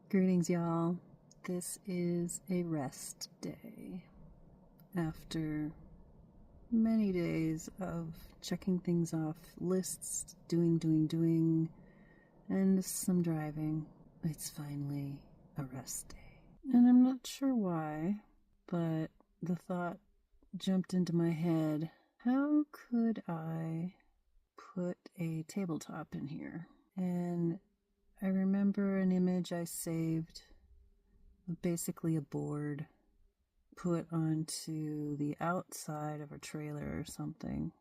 Greetings, y'all. This is a rest day after many days of checking things off lists, doing, and some driving. It's finally a rest day. And I'm not sure why, but the thought jumped into my head, how could I put a tabletop in here? And I remember an image I saved of basically a board put onto the outside of a trailer or something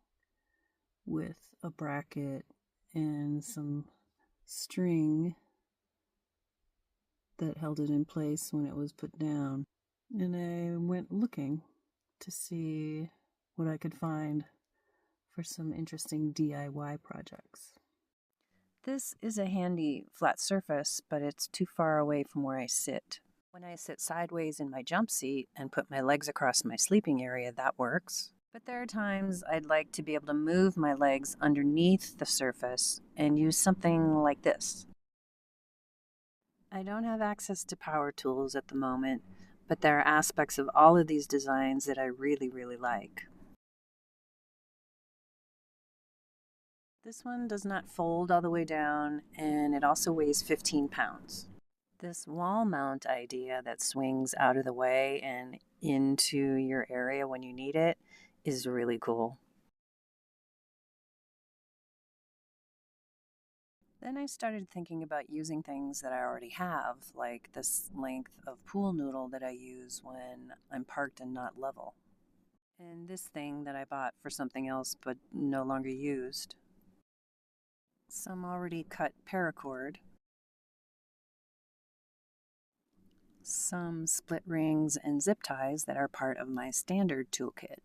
with a bracket and some string that held it in place when it was put down. And I went looking to see what I could find for some interesting DIY projects. This is a handy flat surface, but it's too far away from where I sit. When I sit sideways in my jump seat and put my legs across my sleeping area, that works. But there are times I'd like to be able to move my legs underneath the surface and use something like this. I don't have access to power tools at the moment, but there are aspects of all of these designs that I really like. This one does not fold all the way down, and it also weighs 15 pounds. This wall mount idea that swings out of the way and into your area when you need it is really cool. Then I started thinking about using things that I already have, like this length of pool noodle that I use when I'm parked and not level. And this thing that I bought for something else but no longer used. Some already cut paracord. Some split rings and zip ties that are part of my standard toolkit.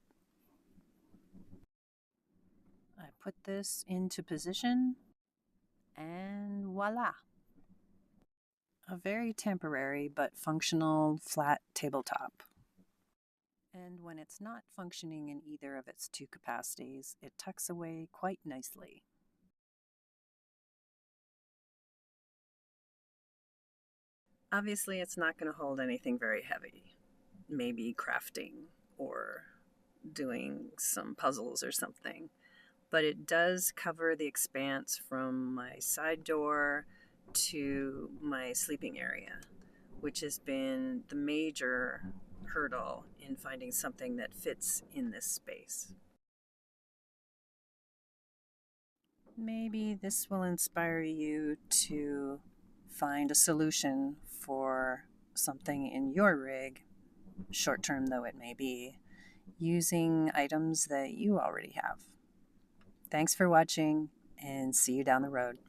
I put this into position and voila! A very temporary but functional flat tabletop. And when it's not functioning in either of its two capacities, it tucks away quite nicely. Obviously, it's not going to hold anything very heavy. Maybe crafting or doing some puzzles or something. But it does cover the expanse from my side door to my sleeping area, which has been the major hurdle in finding something that fits in this space. Maybe this will inspire you to find a solution for something in your rig, short term though it may be, using items that you already have. Thanks for watching, and see you down the road.